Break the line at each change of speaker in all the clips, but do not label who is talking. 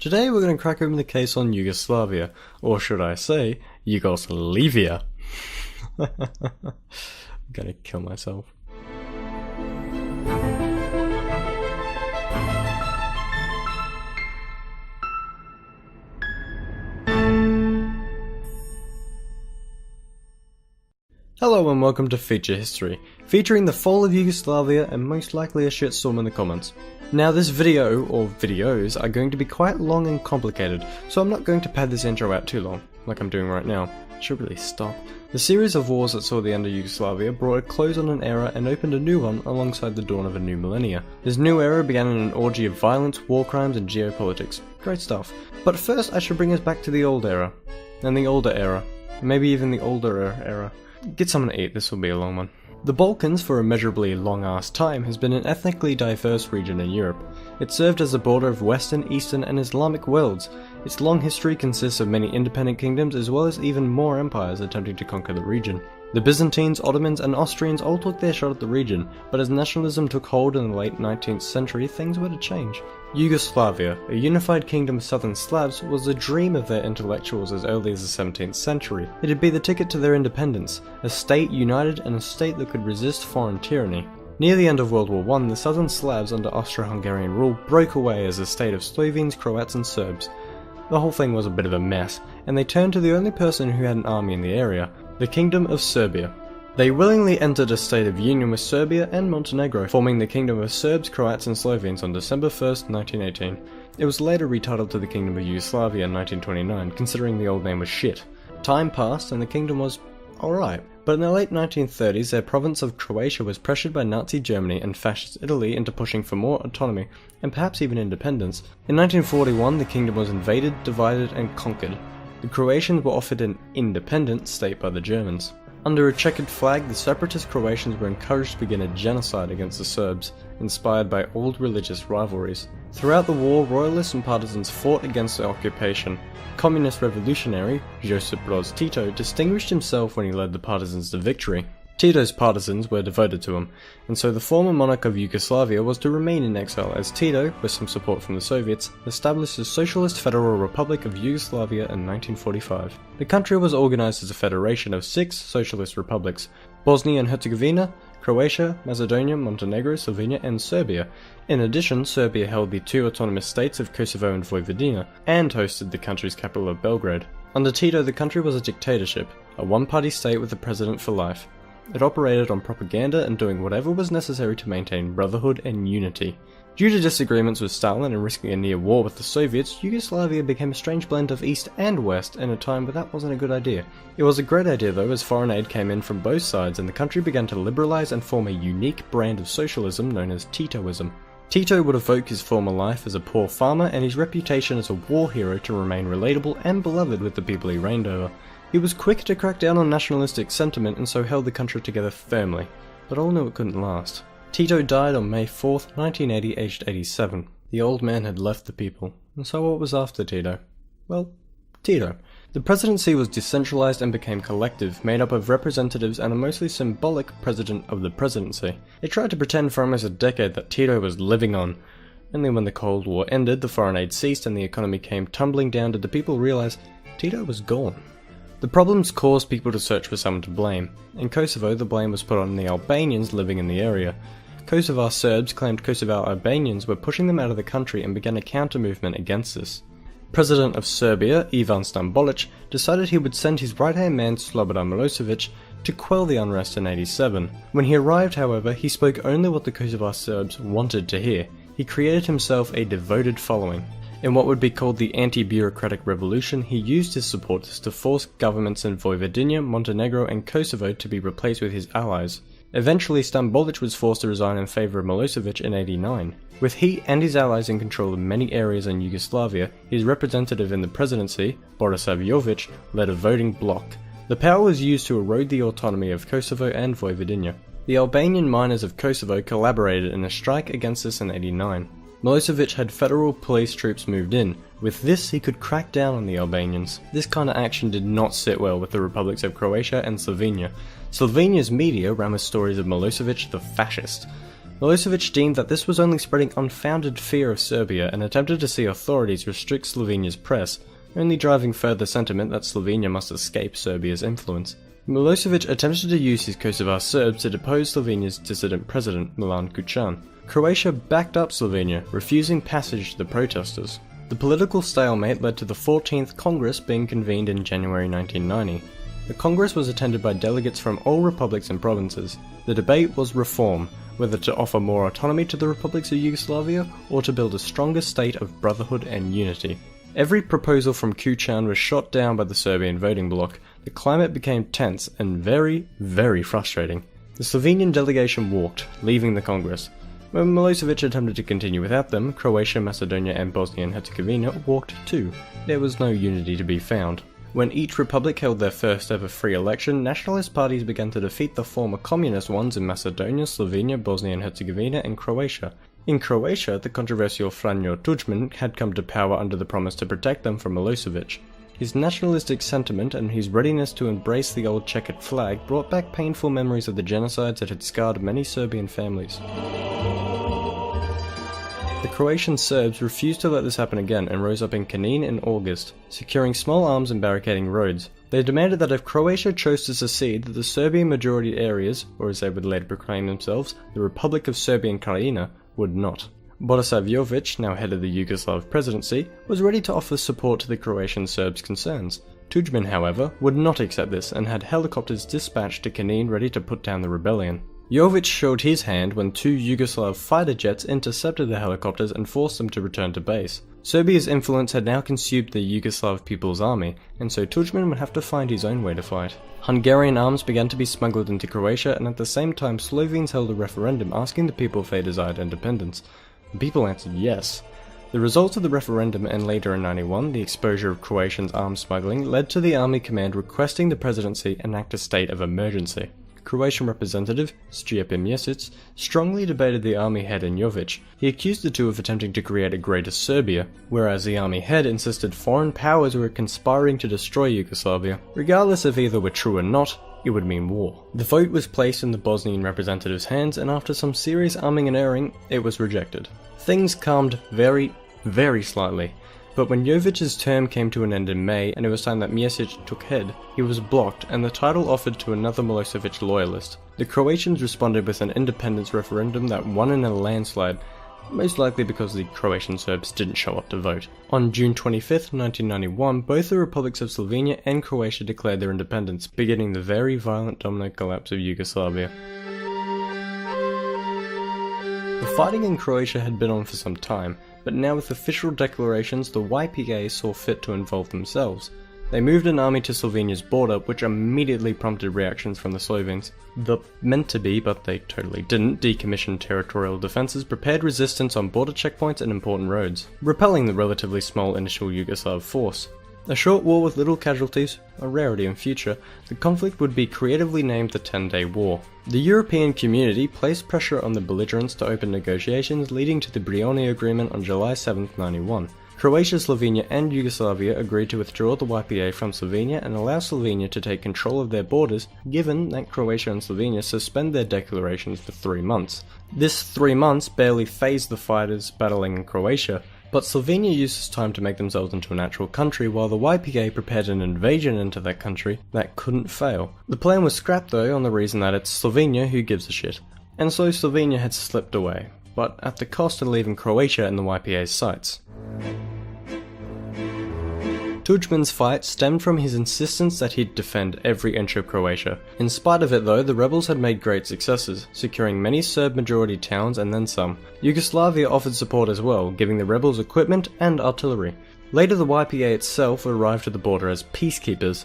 Today we're going to crack open the case on Yugoslavia, or should I say, Yugoslavia. I'm gonna kill myself. Hello and welcome to Feature History, featuring the fall of Yugoslavia and most likely a shitstorm in the comments. Now this video, or videos, are going to be quite long and complicated, so I'm not going to pad this intro out too long, like I'm doing right now. I should really stop. The series of wars that saw the end of Yugoslavia brought a close on an era and opened a new one alongside the dawn of a new millennia. This new era began in an orgy of violence, war crimes and geopolitics. Great stuff. But first I should bring us back to the old era, and the older era, maybe even the older era. Get something to eat, this will be a long one. The Balkans, for a measurably long-ass time, has been an ethnically diverse region in Europe. It served as the border of Western, Eastern and Islamic worlds. Its long history consists of many independent kingdoms as well as even more empires attempting to conquer the region. The Byzantines, Ottomans and Austrians all took their shot at the region, but as nationalism took hold in the late 19th century, things were to change. Yugoslavia, a unified kingdom of southern Slavs, was a dream of their intellectuals as early as the 17th century. It'd be the ticket to their independence, a state united and a state that could resist foreign tyranny. Near the end of World War I, the southern Slavs under Austro-Hungarian rule broke away as a state of Slovenes, Croats and Serbs. The whole thing was a bit of a mess, and they turned to the only person who had an army in the area, the Kingdom of Serbia. They willingly entered a state of union with Serbia and Montenegro, forming the Kingdom of Serbs, Croats and Slovenes on December 1st, 1918. It was later retitled to the Kingdom of Yugoslavia in 1929, considering the old name was shit. Time passed and the kingdom was alright, but in the late 1930s their province of Croatia was pressured by Nazi Germany and Fascist Italy into pushing for more autonomy, and perhaps even independence. In 1941 the kingdom was invaded, divided and conquered. The Croatians were offered an independent state by the Germans. Under a checkered flag, the separatist Croatians were encouraged to begin a genocide against the Serbs, inspired by old religious rivalries. Throughout the war, royalists and partisans fought against the occupation. Communist revolutionary, Josip Broz Tito, distinguished himself when he led the partisans to victory. Tito's partisans were devoted to him, and so the former monarch of Yugoslavia was to remain in exile as Tito, with some support from the Soviets, established the Socialist Federal Republic of Yugoslavia in 1945. The country was organized as a federation of 6 socialist republics: Bosnia and Herzegovina, Croatia, Macedonia, Montenegro, Slovenia and Serbia. In addition, Serbia held the 2 autonomous states of Kosovo and Vojvodina, and hosted the country's capital of Belgrade. Under Tito, the country was a dictatorship, a one-party state with a president for life. It operated on propaganda and doing whatever was necessary to maintain brotherhood and unity. Due to disagreements with Stalin and risking a near war with the Soviets, Yugoslavia became a strange blend of East and West in a time where that wasn't a good idea. It was a great idea though, as foreign aid came in from both sides and the country began to liberalize and form a unique brand of socialism known as Titoism. Tito would evoke his former life as a poor farmer and his reputation as a war hero to remain relatable and beloved with the people he reigned over. He was quick to crack down on nationalistic sentiment and so held the country together firmly, but all knew it couldn't last. Tito died on May 4th, 1980, aged 87. The old man had left the people, and so what was after Tito? Well, Tito. The presidency was decentralized and became collective, made up of representatives and a mostly symbolic president of the presidency. It tried to pretend for almost a decade that Tito was living on. Only when the Cold War ended, the foreign aid ceased and the economy came tumbling down did the people realize Tito was gone. The problems caused people to search for someone to blame. In Kosovo, the blame was put on the Albanians living in the area. Kosovar Serbs claimed Kosovar Albanians were pushing them out of the country and began a counter-movement against this. President of Serbia, Ivan Stambolic, decided he would send his right-hand man Slobodan Milosevic to quell the unrest in 87. When he arrived, however, he spoke only what the Kosovar Serbs wanted to hear. He created himself a devoted following. In what would be called the anti-bureaucratic revolution, he used his supporters to force governments in Vojvodina, Montenegro and Kosovo to be replaced with his allies. Eventually, Stambolic was forced to resign in favour of Milosevic in 89. With he and his allies in control of many areas in Yugoslavia, his representative in the presidency, Borisav Jovic, led a voting bloc. The power was used to erode the autonomy of Kosovo and Vojvodina. The Albanian miners of Kosovo collaborated in a strike against this in 89. Milosevic had federal police troops moved in. With this, he could crack down on the Albanians. This kind of action did not sit well with the republics of Croatia and Slovenia. Slovenia's media ran with stories of Milosevic the fascist. Milosevic deemed that this was only spreading unfounded fear of Serbia and attempted to see authorities restrict Slovenia's press, only driving further sentiment that Slovenia must escape Serbia's influence. Milosevic attempted to use his Kosovar Serbs to depose Slovenia's dissident president Milan Kucan. Croatia backed up Slovenia, refusing passage to the protesters. The political stalemate led to the 14th Congress being convened in January 1990. The Congress was attended by delegates from all republics and provinces. The debate was reform, whether to offer more autonomy to the republics of Yugoslavia or to build a stronger state of brotherhood and unity. Every proposal from Kucan was shot down by the Serbian voting bloc. The climate became tense and very, very frustrating. The Slovenian delegation walked, leaving the Congress. When Milosevic attempted to continue without them, Croatia, Macedonia and Bosnia and Herzegovina walked too. There was no unity to be found. When each republic held their first ever free election, nationalist parties began to defeat the former communist ones in Macedonia, Slovenia, Bosnia and Herzegovina and Croatia. In Croatia, the controversial Franjo Tudjman had come to power under the promise to protect them from Milosevic. His nationalistic sentiment and his readiness to embrace the old checkered flag brought back painful memories of the genocides that had scarred many Serbian families. The Croatian Serbs refused to let this happen again and rose up in Knin in August, securing small arms and barricading roads. They demanded that if Croatia chose to secede, that the Serbian majority areas, or as they would later proclaim themselves, the Republic of Serbian Krajina, would not. Borisav Jovic, now head of the Yugoslav presidency, was ready to offer support to the Croatian Serbs' concerns. Tudjman, however, would not accept this and had helicopters dispatched to Knin ready to put down the rebellion. Jovic showed his hand when 2 Yugoslav fighter jets intercepted the helicopters and forced them to return to base. Serbia's influence had now consumed the Yugoslav People's Army, and so Tudjman would have to find his own way to fight. Hungarian arms began to be smuggled into Croatia, and at the same time Slovenes held a referendum asking the people if they desired independence. The people answered yes. The results of the referendum and later in 91, the exposure of Croatians' arms smuggling, led to the army command requesting the presidency enact a state of emergency. Croatian representative, Stipe Mesic, strongly debated the army head and Jovic. He accused the two of attempting to create a greater Serbia, whereas the army head insisted foreign powers were conspiring to destroy Yugoslavia. Regardless if either were true or not, it would mean war. The vote was placed in the Bosnian representative's hands, and after some serious umming and erring, it was rejected. Things calmed very slightly. But when Jovic's term came to an end in May and it was time that Mesic took head, he was blocked and the title offered to another Milosevic loyalist. The Croatians responded with an independence referendum that won in a landslide, most likely because the Croatian Serbs didn't show up to vote. On June 25, 1991, both the republics of Slovenia and Croatia declared their independence, beginning the very violent domino collapse of Yugoslavia. The fighting in Croatia had been on for some time, but now with official declarations the YPA saw fit to involve themselves. They moved an army to Slovenia's border, which immediately prompted reactions from the Slovenes. The meant-to-be, but they totally didn't, decommissioned territorial defences prepared resistance on border checkpoints and important roads, repelling the relatively small initial Yugoslav force. A short war with little casualties, a rarity in future, the conflict would be creatively named the 10-Day War. The European community placed pressure on the belligerents to open negotiations, leading to the Brioni Agreement on July 7, 1991. Croatia, Slovenia and Yugoslavia agreed to withdraw the YPA from Slovenia and allow Slovenia to take control of their borders, given that Croatia and Slovenia suspend their declarations for 3 months. This 3 months barely fazed the fighters battling in Croatia, but Slovenia used this time to make themselves into an actual country, while the YPA prepared an invasion into that country that couldn't fail. The plan was scrapped though on the reason that it's Slovenia who gives a shit, and so Slovenia had slipped away, but at the cost of leaving Croatia in the YPA's sights. Tudjman's fight stemmed from his insistence that he'd defend every inch of Croatia. In spite of it though, the rebels had made great successes, securing many Serb-majority towns and then some. Yugoslavia offered support as well, giving the rebels equipment and artillery. Later the YPA itself arrived at the border as peacekeepers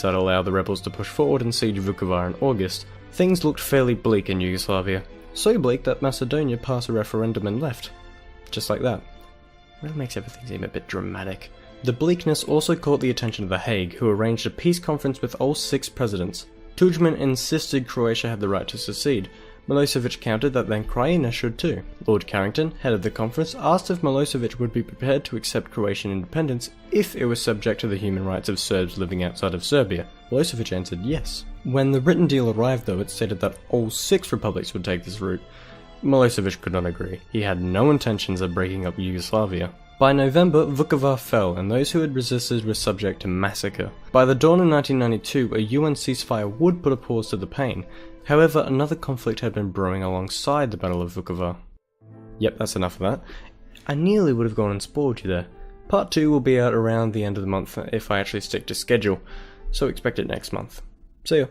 that allowed the rebels to push forward and siege Vukovar in August. Things looked fairly bleak in Yugoslavia. So bleak that Macedonia passed a referendum and left. Just like that. Really makes everything seem a bit dramatic. The bleakness also caught the attention of The Hague, who arranged a peace conference with all 6 presidents. Tudjman insisted Croatia had the right to secede. Milosevic countered that then Krajina should too. Lord Carrington, head of the conference, asked if Milosevic would be prepared to accept Croatian independence if it was subject to the human rights of Serbs living outside of Serbia. Milosevic answered yes. When the written deal arrived though, it stated that all 6 republics would take this route. Milosevic could not agree. He had no intentions of breaking up Yugoslavia. By November, Vukovar fell, and those who had resisted were subject to massacre. By the dawn of 1992, a UN ceasefire would put a pause to the pain. However, another conflict had been brewing alongside the Battle of Vukovar. Yep, that's enough of that. I nearly would have gone and spoiled you there. Part 2 will be out around the end of the month if I actually stick to schedule, so expect it next month. See ya.